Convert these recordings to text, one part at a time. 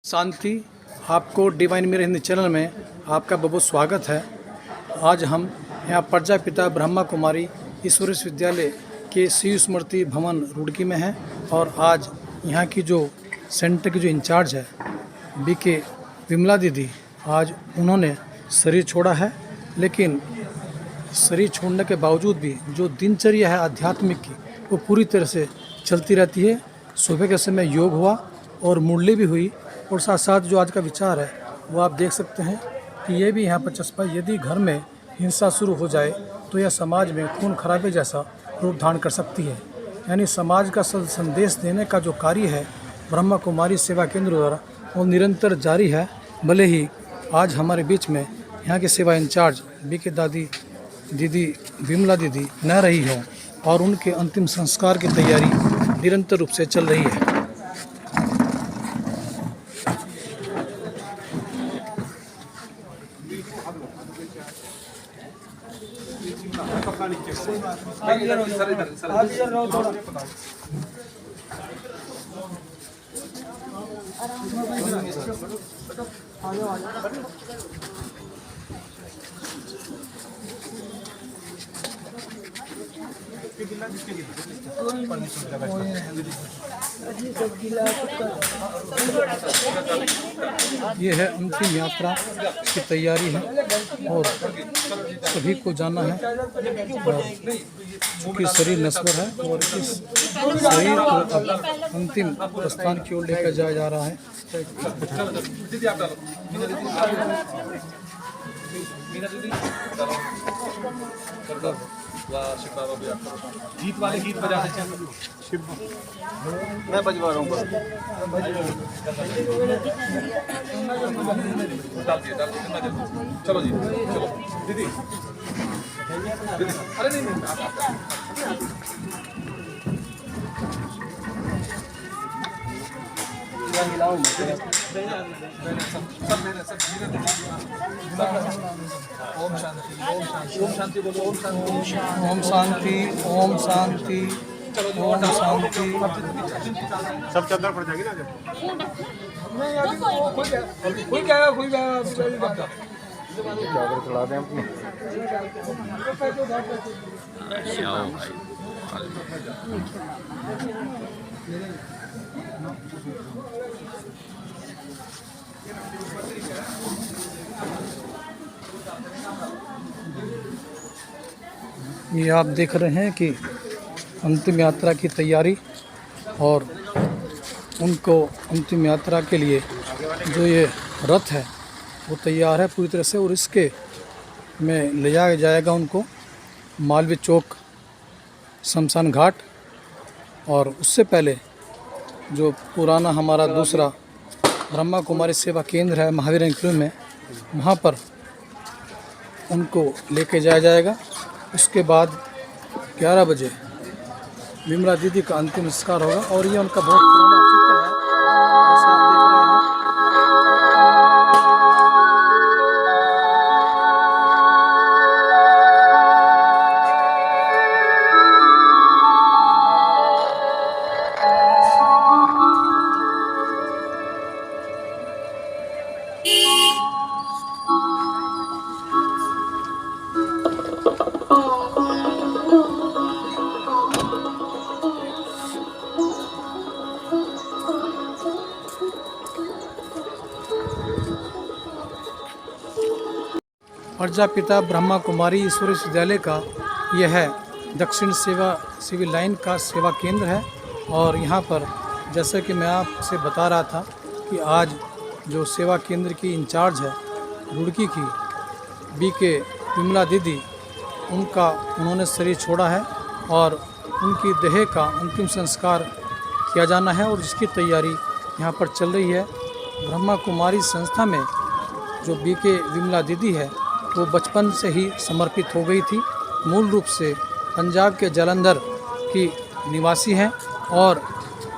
शांति। आपको divine mirror Hindi channel में आपका बहुत स्वागत है। आज हम यहाँ प्रजापिता ब्रह्मा कुमारी ईश्वर विश्वविद्यालय के शिव स्मृति भवन रुड़की में हैं और आज यहाँ की जो सेंटर की जो इंचार्ज है बीके विमला दीदी, आज उन्होंने शरीर छोड़ा है। लेकिन शरीर छोड़ने के बावजूद भी जो दिनचर्या है आध्यात्मिक की वो पूरी तरह से चलती रहती है। सुबह के समय योग हुआ और मुरली भी हुई और साथ साथ जो आज का विचार है वो आप देख सकते हैं कि ये भी यहाँ पर चस्पा, यदि घर में हिंसा शुरू हो जाए तो यह समाज में खून खराबे जैसा रूप धारण कर सकती है। यानी समाज का संदेश देने का जो कार्य है ब्रह्मा कुमारी सेवा केंद्र द्वारा वो निरंतर जारी है। भले ही आज हमारे बीच में यहाँ की सेवा इंचार्ज बीके दीदी विमला दीदी न रही हो और उनके अंतिम संस्कार की तैयारी निरंतर रूप से चल रही है। ये है अंतिम यात्रा की तैयारी है और सभी को जाना है। और चूँकि शरीर नश्वर है और इस शरीर को अब अंतिम प्रस्थान की ओर लेकर जाया जा रहा है। गीत वाले गीत बजाते हैं। मैं बजवा रहा हूँ। चलो जी, चलो दीदी। अरे नहीं ओम शांति, ओम शांति बोलो। ओम शांति, ओम शांति, ओम शांति, ओम शांति। सब चंद्र पड़ जाएगी ना। कोई क्या चला दें अपनी। ये आप देख रहे हैं कि अंतिम यात्रा की तैयारी और उनको अंतिम यात्रा के लिए जो ये रथ है वो तैयार है पूरी तरह से और इसके में ले जाया जाएगा उनको मालवीय चौक शमशान घाट। और उससे पहले जो पुराना हमारा दूसरा ब्रह्मा कुमारी सेवा केंद्र है महावीर एंक्लू में, वहाँ पर उनको लेके जाया जाएगा। उसके बाद 11 बजे विमला दीदी का अंतिम संस्कार होगा और ये उनका बहुत पुराना चित्र है, जैसा आप देख रहे हैं। प्रजापिता ब्रह्मा कुमारी ईश्वर विश्वविद्यालय का यह है दक्षिण सेवा सिविल लाइन का सेवा केंद्र है। और यहाँ पर जैसे कि मैं आपसे बता रहा था कि आज जो सेवा केंद्र की इंचार्ज है रुड़की की बीके विमला दीदी, उन्होंने शरीर छोड़ा है और उनकी देह का अंतिम संस्कार किया जाना है और जिसकी तैयारी यहाँ पर चल रही है। ब्रह्मा कुमारी संस्था में जो बीके विमला दीदी है वो बचपन से ही समर्पित हो गई थी। मूल रूप से पंजाब के जालंधर की निवासी हैं और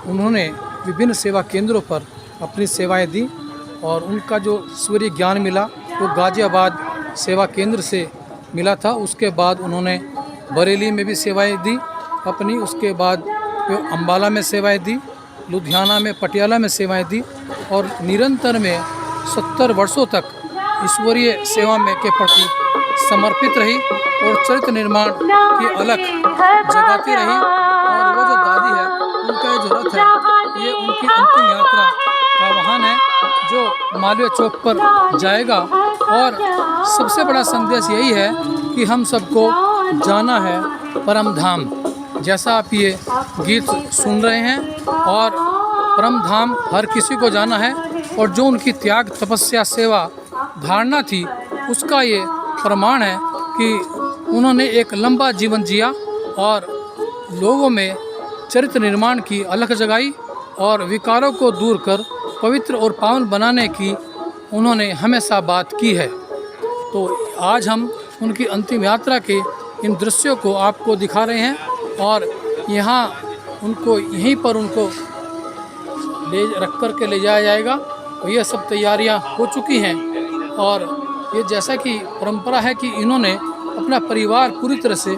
उन्होंने विभिन्न सेवा केंद्रों पर अपनी सेवाएं दी और उनका जो ईश्वरीय ज्ञान मिला वो गाज़ियाबाद सेवा केंद्र से मिला था। उसके बाद उन्होंने बरेली में भी सेवाएं दी अपनी, उसके बाद अम्बाला में सेवाएं दी लुधियाना में, पटियाला में सेवाएं दी और निरंतर में 70 वर्षों तक ईश्वरीय सेवा में के प्रति समर्पित रही और चरित्र निर्माण की अलख जगाती रही। और वो जो दादी है, उनका ये जो रथ है, ये उनकी अंतिम यात्रा का वाहन है जो मालवीय चौक पर जाएगा। और सबसे बड़ा संदेश यही है कि हम सबको जाना है परम धाम। जैसा आप ये गीत सुन रहे हैं, और परम धाम हर किसी को जाना है, और जो उनकी त्याग, तपस्या, सेवा, धारणा थी, उसका ये प्रमाण है कि उन्होंने एक लंबा जीवन जिया और लोगों में चरित्र निर्माण की अलख जगाई और विकारों को दूर कर पवित्र और पावन बनाने की उन्होंने हमेशा बात की है। तो आज हम उनकी अंतिम यात्रा के इन दृश्यों को आपको दिखा रहे हैं, और यहाँ उनको यहीं पर उनको ले रख कर के ले जाया जाएगा। और ये सब तैयारियां हो चुकी हैं, और ये जैसा कि परंपरा है कि इन्होंने अपना परिवार पूरी तरह से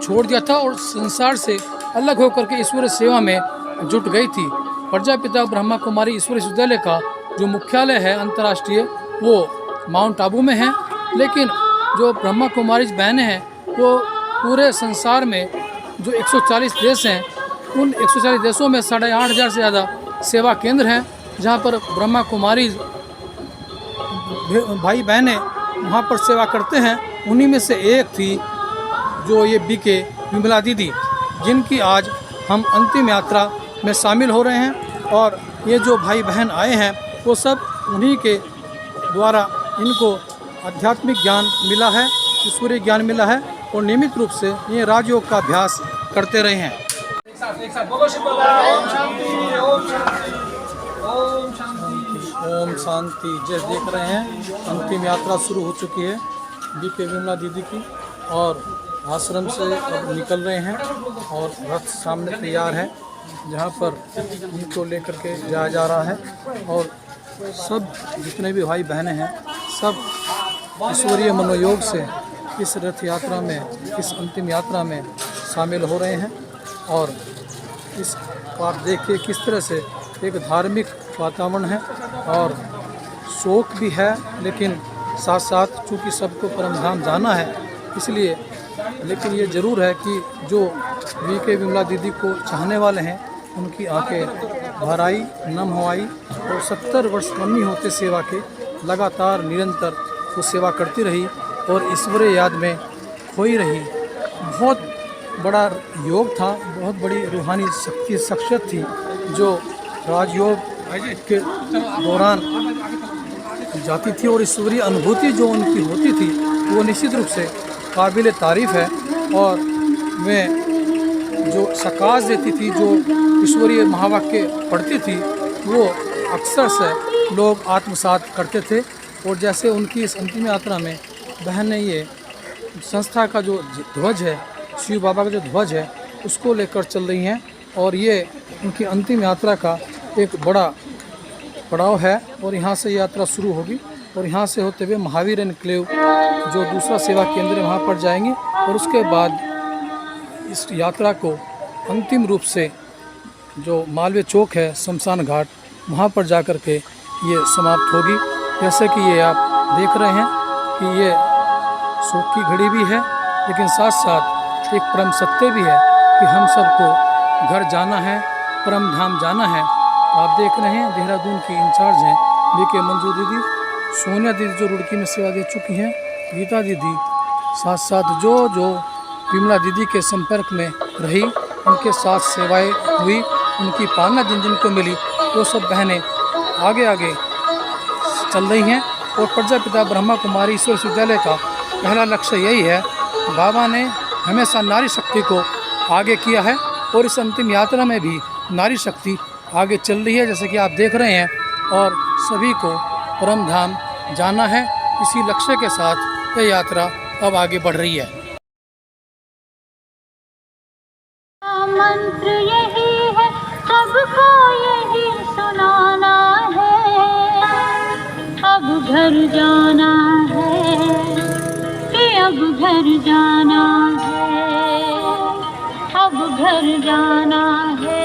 छोड़ दिया था और संसार से अलग होकर के ईश्वरीय सेवा में जुट गई थी। प्रजापिता ब्रह्मा कुमारी ईश्वरीय विश्वविद्यालय का जो मुख्यालय है अंतर्राष्ट्रीय, वो माउंट आबू में है, लेकिन जो ब्रह्मा कुमारी बहनें हैं वो पूरे संसार में जो 140 देश हैं, उन 140 देशों में 8,500 से ज़्यादा सेवा केंद्र हैं, जहाँ पर ब्रह्मा कुमारी भाई बहनें वहाँ पर सेवा करते हैं। उन्हीं में से एक थी जो ये बीके विमला दीदी, जिनकी आज हम अंतिम यात्रा में शामिल हो रहे हैं। और ये जो भाई बहन आए हैं, वो सब उन्हीं के द्वारा इनको आध्यात्मिक ज्ञान मिला है, ईश्वरीय ज्ञान मिला है, और नियमित रूप से ये राजयोग का अभ्यास करते रहे हैं। ओम शांति। जैसे देख रहे हैं, अंतिम यात्रा शुरू हो चुकी है बीके विमला दीदी की, और आश्रम से अब निकल रहे हैं और रथ सामने तैयार है, जहाँ पर उनको लेकर के जाया जा रहा है। और सब जितने भी भाई बहनें हैं, सब ईश्वरीय मनोयोग से इस रथ यात्रा में, इस अंतिम यात्रा में शामिल हो रहे हैं। और इस आप देखिए किस तरह से एक धार्मिक वातावरण है और शोक भी है, लेकिन साथ साथ चूँकि सबको परमधाम जाना है, इसलिए लेकिन ये ज़रूर है कि जो बीके विमला दीदी को चाहने वाले हैं, उनकी आंखें भर आई, नम हो आई, और 70 वर्ष कम नहीं होते सेवा के, लगातार निरंतर वो सेवा करती रही और ईश्वरीय याद में खोई रही। बहुत बड़ा योग था, बहुत बड़ी रूहानी शक्ति, शख्सियत थी, जो राजयोग के दौरान जाती थी, और ईश्वरीय अनुभूति जो उनकी होती थी वो निश्चित रूप से काबिल तारीफ़ है। और वे जो सकाश देती थी, जो ईश्वरीय महावाक्य पढ़ती थी, वो अक्सर से लोग आत्मसात करते थे। और जैसे उनकी इस अंतिम यात्रा में बहन ने ये संस्था का जो ध्वज है, शिव बाबा का जो ध्वज है, उसको लेकर चल रही हैं, और ये उनकी अंतिम यात्रा का एक बड़ा पड़ाव है। और यहाँ से यात्रा शुरू होगी, और यहाँ से होते हुए महावीर एनक्लेव जो दूसरा सेवा केंद्र है, वहाँ पर जाएंगे, और उसके बाद इस यात्रा को अंतिम रूप से जो मालवीय चौक है, शमशान घाट, वहाँ पर जा कर के ये समाप्त होगी। जैसे कि ये आप देख रहे हैं कि ये शोक की घड़ी भी है, लेकिन साथ साथ एक परम सत्य भी है कि हम सबको घर जाना है, परम धाम जाना है। आप देख रहे हैं देहरादून की इंचार्ज हैं बीके मंजू दीदी, सोनिया दीदी जो रुड़की में सेवा दे चुकी हैं, गीता दीदी, साथ साथ जो विमला दीदी के संपर्क में रही, उनके साथ सेवाएं हुई, उनकी पालना जिन जिन को मिली, वो सब बहनें आगे आगे चल रही हैं। और प्रजापिता ब्रह्मा कुमारी ईश्वरीय विश्वविद्यालय का पहला लक्ष्य यही है। बाबा ने हमेशा नारी शक्ति को आगे किया है, और इस अंतिम यात्रा में भी नारी शक्ति आगे चल रही है, जैसे कि आप देख रहे हैं। और सभी को परम धाम जाना है, इसी लक्ष्य के साथ यह यात्रा अब आगे बढ़ रही है। मंत्र यही है, सबको यही सुनाना है। अब घर जाना है, कि अब घर जाना है, अब घर जाना है।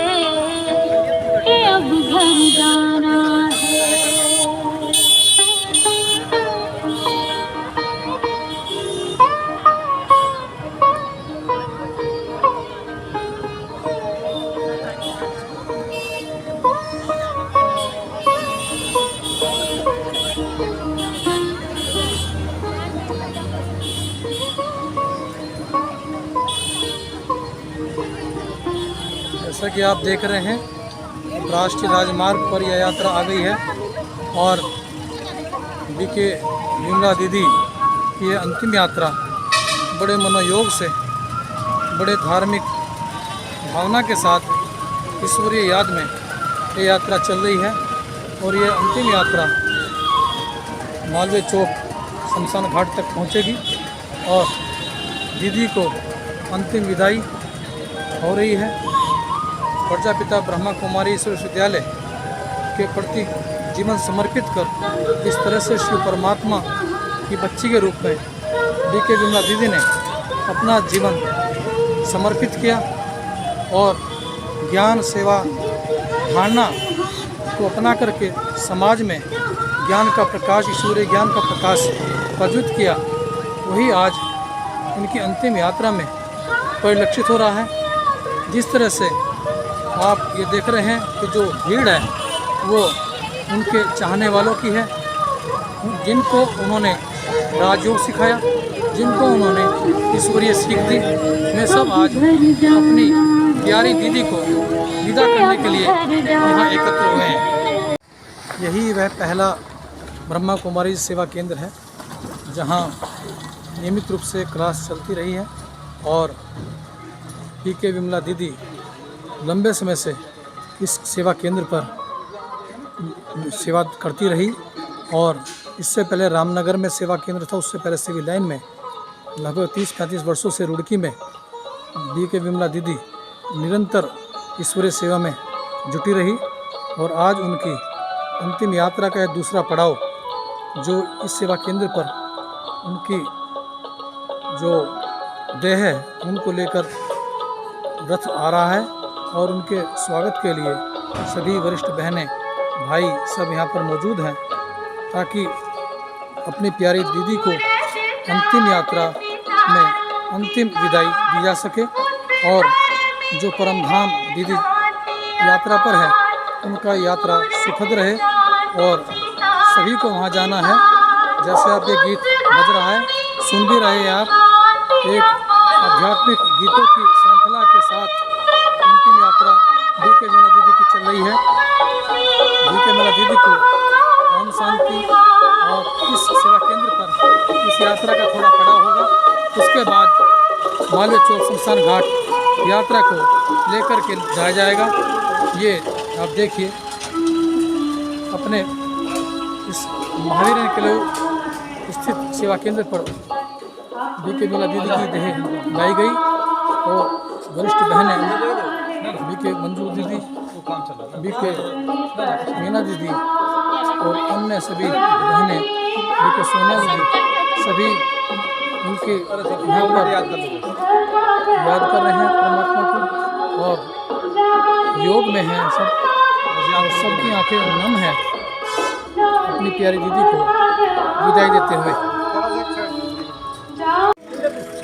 जैसा कि आप देख रहे हैं, राष्ट्रीय राजमार्ग पर यह यात्रा आ गई है और बीके विमला दीदी की यह अंतिम यात्रा बड़े मनोयोग से, बड़े धार्मिक भावना के साथ ईश्वरीय याद में ये यात्रा चल रही है। और ये अंतिम यात्रा मालवीय चौक शमशान घाट तक पहुंचेगी और दीदी को अंतिम विदाई हो रही है। प्रजापिता ब्रह्मा कुमारी ईश्वर विश्वविद्यालय के प्रति जीवन समर्पित कर इस तरह से शिव परमात्मा की बच्ची के रूप में बीके विमला दीदी ने अपना जीवन समर्पित किया और ज्ञान सेवा धारणा को अपना करके समाज में ज्ञान का प्रकाश, ईश्वरीय ज्ञान का प्रकाश प्रज्वलित किया। वही आज इनकी अंतिम यात्रा में परिलक्षित हो रहा है। जिस तरह से आप ये देख रहे हैं कि जो भीड़ है वो उनके चाहने वालों की है, जिनको उन्होंने राजयोग सिखाया, जिनको उन्होंने ईश्वरीय सीख दी, वे सब आज अपनी प्यारी दीदी को विदा करने के लिए यहाँ एकत्र हुए हैं। यही वह पहला ब्रह्मा कुमारी सेवा केंद्र है जहाँ नियमित रूप से क्लास चलती रही है और बीके विमला दीदी लंबे समय से इस सेवा केंद्र पर सेवा करती रही। और इससे पहले रामनगर में सेवा केंद्र था, उससे पहले सिविल लाइन में लगभग 30-35 वर्षों से रुड़की में बीके विमला दीदी निरंतर ईश्वरीय सेवा में जुटी रही। और आज उनकी अंतिम यात्रा का यह दूसरा पड़ाव जो इस सेवा केंद्र पर उनकी जो देह है उनको लेकर रथ आ रहा है और उनके स्वागत के लिए सभी वरिष्ठ बहनें भाई सब यहाँ पर मौजूद हैं ताकि अपनी प्यारी दीदी को अंतिम यात्रा में अंतिम विदाई दी जा सके और जो परम धाम दीदी यात्रा पर है उनका यात्रा सुखद रहे। और सभी को वहाँ जाना है। जैसे आप ये गीत बज रहा है, सुन भी रहे हैं आप, एक आध्यात्मिक गीतों की श्रृंखला के साथ अंतिम यात्रा बीके विमला दीदी की चल रही है। बीके विमला दीदी को ओम शांति और इस सेवा केंद्र पर इस यात्रा का थोड़ा पड़ाव होगा। उसके बाद मालवीय चौक शमशान घाट यात्रा को लेकर के जाया जाएगा। ये आप देखिए अपने इस महावीर किले स्थित सेवा केंद्र पर बीके विमला दीदी की देह लाई गई और वरिष्ठ बहनें बीके मंजू दीदी, बीके मीना दीदी और अन्य सभी बहनें बीके सोनिया दीदी सभी उनके यहाँ पर याद कर रहे हैं परमात्मा को और योग में हैं सब। और सबकी आंखें नम है अपनी प्यारी दीदी को विदाई देते हुए।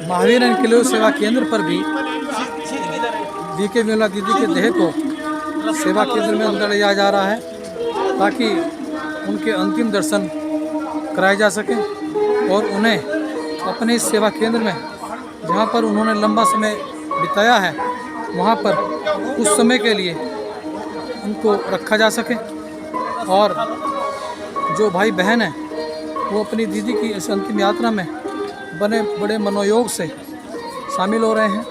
महावीर किले सेवा केंद्र पर भी बीके विमला दीदी के देह को सेवा केंद्र में अंदर ले जाया जा रहा है ताकि उनके अंतिम दर्शन कराए जा सके और उन्हें अपने इस सेवा केंद्र में जहाँ पर उन्होंने लंबा समय बिताया है वहाँ पर कुछ समय के लिए उनको रखा जा सके। और जो भाई बहन हैं वो अपनी दीदी की इस अंतिम यात्रा में बड़े मनोयोग से शामिल हो रहे हैं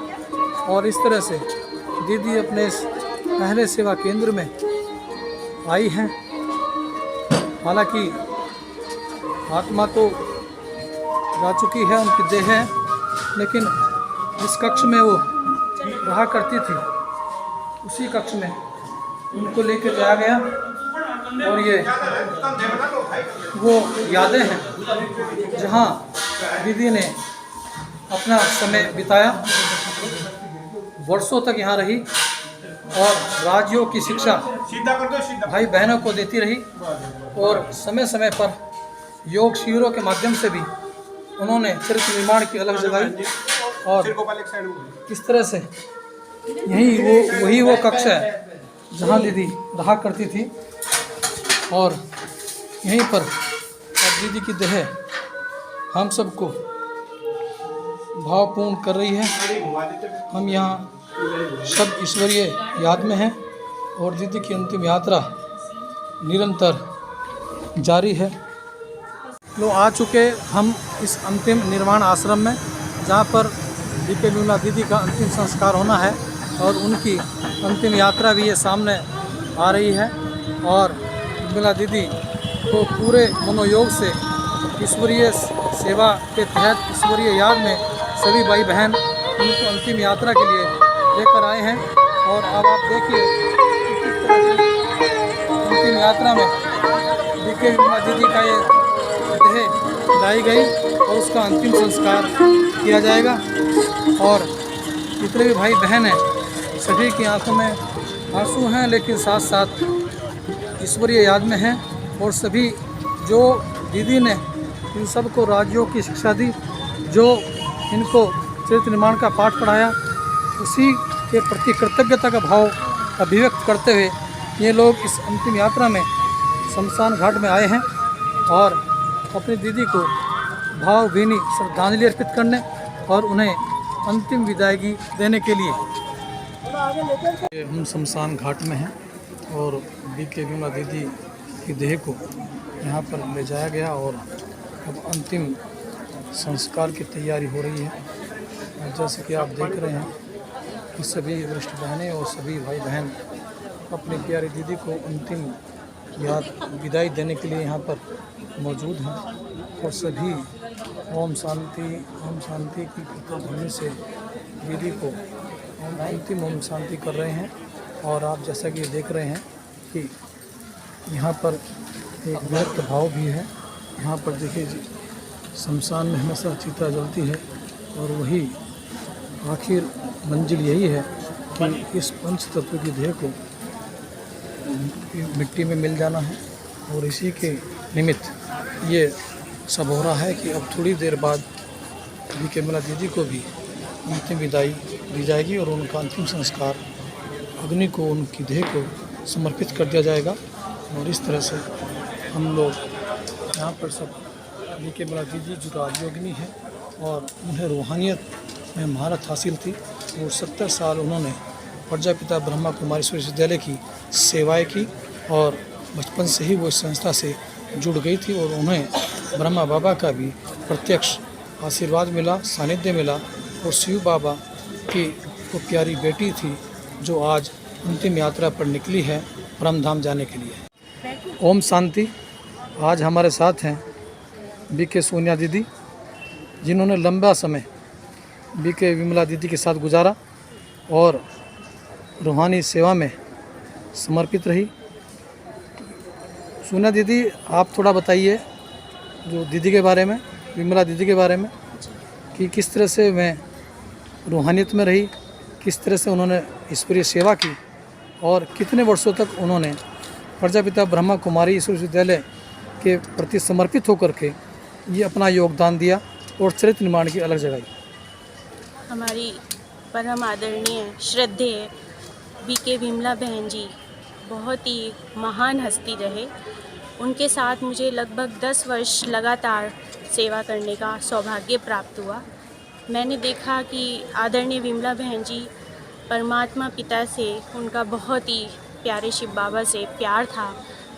और इस तरह से दीदी अपने इस पहले सेवा केंद्र में आई हैं। हालांकि आत्मा तो जा चुकी है, उनकी देह है, लेकिन जिस कक्ष में वो रहा करती थी उसी कक्ष में उनको लेकर जाया गया। और ये वो यादें हैं जहाँ दीदी ने अपना समय बिताया, वर्षों तक यहाँ रही और राजयोग की शिक्षा भाई बहनों को देती रही और समय समय पर योग शिविरों के माध्यम से भी उन्होंने चरित्र निर्माण की अलग जगाई। और इस तरह से वही वो कक्ष है जहाँ दीदी रहा करती थी और यहीं पर अब दीदी की देह हम सबको भावपूर्ण कर रही है। हम यहाँ सब ईश्वरीय याद में हैं और दीदी की अंतिम यात्रा निरंतर जारी है। लोग आ चुके हम इस अंतिम निर्वाण आश्रम में, जहाँ पर बीके विमला दीदी का अंतिम संस्कार होना है और उनकी अंतिम यात्रा भी ये सामने आ रही है। और विमला दीदी को पूरे मनोयोग से ईश्वरीय सेवा के तहत ईश्वरीय याद में सभी भाई बहन उनको अंतिम यात्रा के लिए लेकर आए हैं। और अब आप देखिए कि किस तरह से अंतिम यात्रा में बीके विमला दीदी का ये देह लाई गई और उसका अंतिम संस्कार किया जाएगा। और जितने भी भाई बहन हैं सभी की आंखों में आंसू हैं, लेकिन साथ साथ ईश्वरीय याद में हैं। और सभी जो दीदी ने इन सबको राजयोग की शिक्षा दी, जो इनको चरित्र निर्माण का पाठ पढ़ाया, उसी के प्रति कृतज्ञता का भाव अभिव्यक्त करते हुए ये लोग इस अंतिम यात्रा में शमशान घाट में आए हैं और अपनी दीदी को भावभीनी श्रद्धांजलि अर्पित करने और उन्हें अंतिम विदायगी देने के लिए हम शमशान घाट में हैं। और बीके विमला दीदी की देह को यहाँ पर ले जाया गया और अब अंतिम संस्कार की तैयारी हो रही है। और जैसे कि आप देख रहे हैं कि सभी वरिष्ठ बहनें और सभी भाई बहन अपनी प्यारी दीदी को अंतिम याद विदाई देने के लिए यहाँ पर मौजूद हैं। और सभी ओम शांति की ध्वनि से दीदी को अंतिम ओम शांति कर रहे हैं। और आप जैसा कि देख रहे हैं कि यहाँ पर एक व्यक्त भाव भी है। यहाँ पर देखिए शमशान में हमेशा चिता जलती है और वही आखिर मंजिल यही है कि इस पंच तत्व की देह को मिट्टी में मिल जाना है। और इसी के निमित्त ये सब हो रहा है कि अब थोड़ी देर बाद बीके विमला दीदी को भी अंतिम विदाई दी जाएगी और उनका अंतिम संस्कार अग्नि को, उनकी देह को समर्पित कर दिया जाएगा। और इस तरह से हम लोग यहाँ पर सब बीके विमला दीदी जो राजयोगिनी है और उन्हें रूहानियत में महारत हासिल थी। और 70 साल उन्होंने प्रजापिता ब्रह्मा कुमारी विश्वविद्यालय की सेवाएं की और बचपन से ही वो इस संस्था से जुड़ गई थी। और उन्हें ब्रह्मा बाबा का भी प्रत्यक्ष आशीर्वाद मिला, सानिध्य मिला। और शिव बाबा की वो प्यारी बेटी थी जो आज अंतिम यात्रा पर निकली है परमधाम जाने के लिए। ओम शांति। आज हमारे साथ हैं बीके सोनिया दीदी, जिन्होंने लंबा समय बीके विमला दीदी के साथ गुजारा और रूहानी सेवा में समर्पित रही। सोनिया दीदी, आप थोड़ा बताइए जो दीदी के बारे में, विमला दीदी के बारे में, कि किस तरह से मैं रूहानियत में रही, किस तरह से उन्होंने ईश्वरीय सेवा की और कितने वर्षों तक उन्होंने प्रजापिता ब्रह्मा कुमारी ईश्वर विश्वविद्यालय के प्रति समर्पित होकर के ये अपना योगदान दिया और चरित्र निर्माण की अलग जगाई। हमारी परम आदरणीय श्रद्धेय बीके विमला बहन जी बहुत ही महान हस्ती रहे। उनके साथ मुझे लगभग 10 वर्ष लगातार सेवा करने का सौभाग्य प्राप्त हुआ। मैंने देखा कि आदरणीय विमला बहन जी परमात्मा पिता से उनका बहुत ही प्यारे शिव बाबा से प्यार था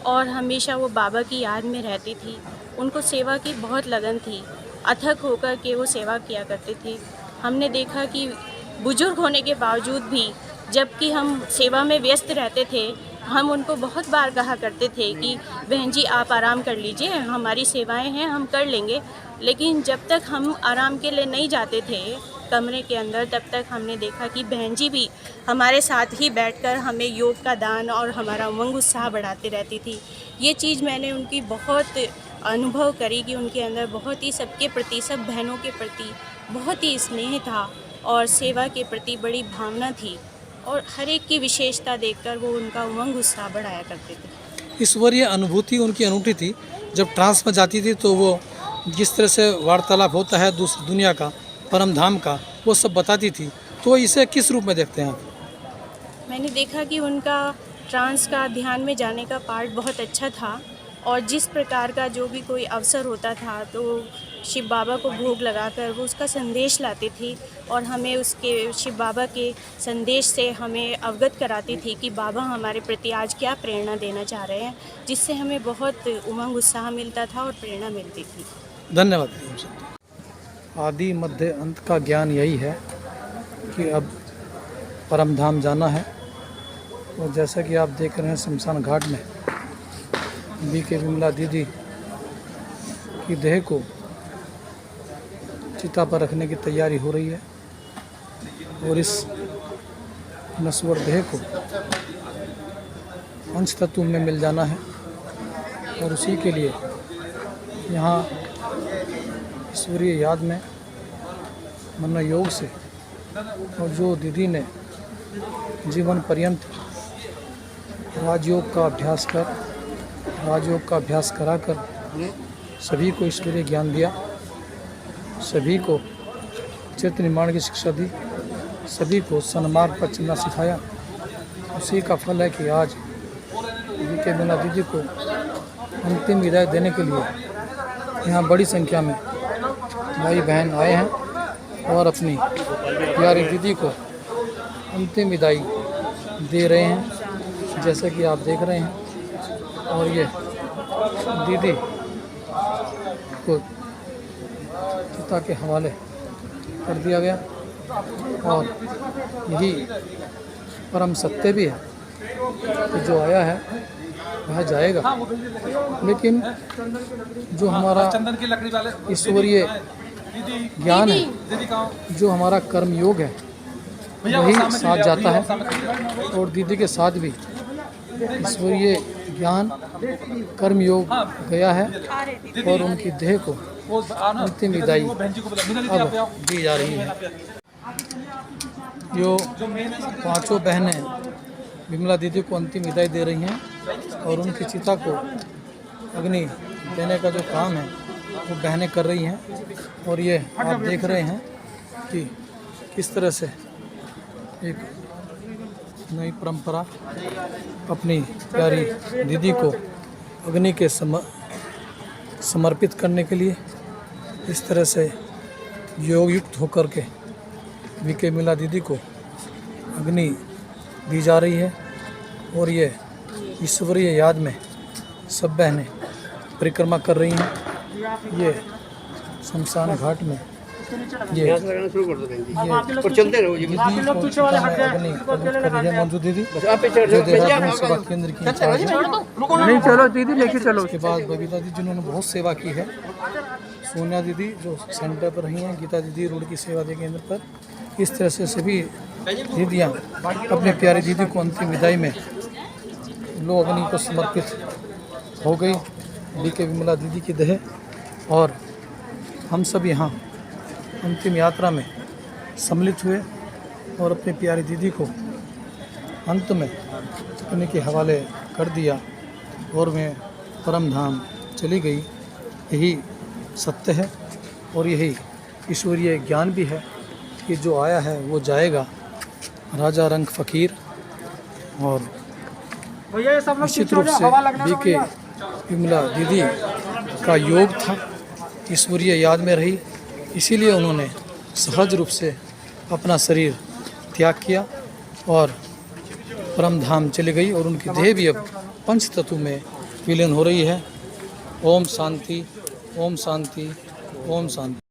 और हमेशा वो बाबा की याद में रहती थी। उनको सेवा की बहुत लगन थी, अथक होकर के वो सेवा किया करते थे। हमने देखा कि बुजुर्ग होने के बावजूद भी जबकि हम सेवा में व्यस्त रहते थे, हम उनको बहुत बार कहा करते थे कि बहन जी आप आराम कर लीजिए, हमारी सेवाएं हैं हम कर लेंगे। लेकिन जब तक हम आराम के लिए नहीं जाते थे कमरे के अंदर, तब तक हमने देखा कि बहन जी भी हमारे साथ ही बैठकर हमें योग का दान और हमारा उमंग उत्साह बढ़ाती रहती थी। ये चीज़ मैंने उनकी बहुत अनुभव करी कि उनके अंदर बहुत ही सबके प्रति, सब बहनों के प्रति बहुत ही स्नेह था और सेवा के प्रति बड़ी भावना थी और हर एक की विशेषता देखकर वो उनका उमंग उत्साह बढ़ाया करते थे। ईश्वरीय अनुभूति उनकी अनूठी थी। जब ट्रांस में जाती थी तो वो जिस तरह से वार्तालाप होता है दूसरी दुनिया का, परम धाम का, वो सब बताती थी। तो इसे किस रूप में देखते हैं आप? मैंने देखा कि उनका ट्रांस का ध्यान में जाने का पार्ट बहुत अच्छा था और जिस प्रकार का जो भी कोई अवसर होता था तो शिव बाबा को भोग लगाकर वो उसका संदेश लाती थी और हमें उसके शिव बाबा के संदेश से हमें अवगत कराती थी कि बाबा हमारे प्रति आज क्या प्रेरणा देना चाह रहे हैं, जिससे हमें बहुत उमंग उत्साह मिलता था और प्रेरणा मिलती थी। धन्यवाद। आदि मध्य अंत का ज्ञान यही है कि अब परम धाम जाना है। और जैसा कि आप देख रहे हैं शमशान घाट में बीके विमला दीदी की देह को चिता पर रखने की तैयारी हो रही है और इस नश्वर देह को पंच तत्व में मिल जाना है और उसी के लिए यहाँ ईश्वरीय याद में मन योग से और जो दीदी ने जीवन पर्यंत राजयोग का अभ्यास कराकर सभी को ईश्वरीय ज्ञान दिया, सभी को चित्त निर्माण की शिक्षा दी, सभी को सन्मार्ग पर चलना सिखाया। उसी का फल है कि आज बीके विमला दीदी को अंतिम विदाई देने के लिए यहाँ बड़ी संख्या में भाई बहन आए हैं और अपनी प्यारी दीदी को अंतिम विदाई दे रहे हैं, जैसा कि आप देख रहे हैं। और ये दीदी को चिता के हवाले कर दिया गया और यही परम सत्य भी है कि जो आया है वह जाएगा, लेकिन जो हमारा ईश्वरीय ज्ञान है, जो हमारा कर्म योग है, वही साथ जाता है। और दीदी के साथ भी ईश्वरीय ज्ञान कर्म योग गया है और उनकी देह को अंतिम विदाई अब दी जा रही है। जो पांचों बहनें विमला दीदी को अंतिम विदाई दे रही हैं और उनकी चिता को अग्नि देने का जो काम है वो बहनें कर रही हैं। और ये आप देख रहे हैं कि किस तरह से एक नई परंपरा अपनी प्यारी दीदी को अग्नि के समर्पित करने के लिए इस तरह से योग युक्त होकर के बीके विमला दीदी को अग्नि दी जा रही है। और ये ईश्वरीय याद में सब बहनें परिक्रमा कर रही हैं। ये शमशान घाट में ये चलते रहो जी, मंजू दीदी जो देहरादून सेवा केंद्र की इंचार्ज है। नहीं चलो दीदी लेके चलो। उसके बाद बबीता दीदी जिन्होंने बहुत सेवा की है, सोनिया दीदी जो सेंटर पर रही हैं, गीता दीदी रोड की सेवा केंद्र पर। इस तरह से सभी दीदियाँ अपने प्यारी दीदी को अंतिम विदाई में लो अग्नि को समर्पित हो गई बीके विमला दीदी की देह। और हम सब यहाँ अंतिम यात्रा में सम्मिलित हुए और अपनी प्यारी दीदी को अंत में अग्नि के हवाले कर दिया और मैं परम धाम चली गई। यही सत्य है और यही ईश्वरीय ज्ञान भी है कि जो आया है वो जाएगा। राजा रंग फ़कीर। और निश्चित रूप से बीके विमला दीदी का योग था, ईश्वरीय याद में रही, इसीलिए उन्होंने सहज रूप से अपना शरीर त्याग किया और परम धाम चली गई और उनकी देह भी अब पंच तत्व में विलीन हो रही है। ओम शांति, ओम शांति, ओम शांति।